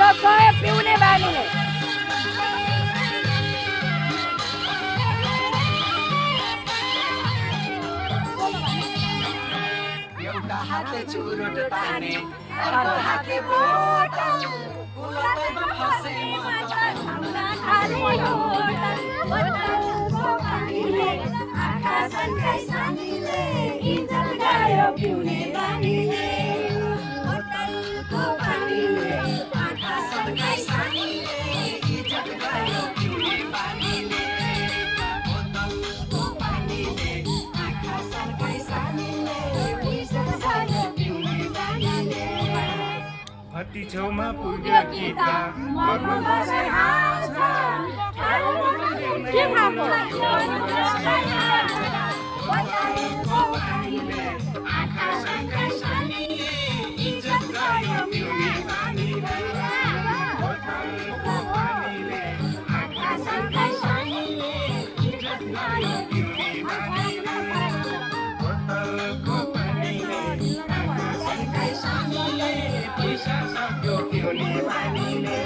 सगळे पिवणे बाणीले एउटा हातले चुरोट ताने अर्को हातले बोट उलटैमा फसे म त खाउला खाली बोतलको पानीले आँखा सन्काई सानीले इज्जत गयो पिउने बानीले बोतलको पानीले आँखा सन्काई सानीले इज्जत गयो पिउने बानीले बोतलको पानीले आँखा सन्काई सानीले हत्ती छेउमा पुग्यो गीता मर्नु बसे हाँस के खाएको बोतलको पानीले आँखा सन्काई सानीले इज्जत गयो पिउने बानीले बोतलको पानीले आँखा सन्काई सानीले इज्जत गयो पिउने बानीले बोतलको पानीले आँखा सन्काई सानीले पैसा सक्यो पिउने बानीले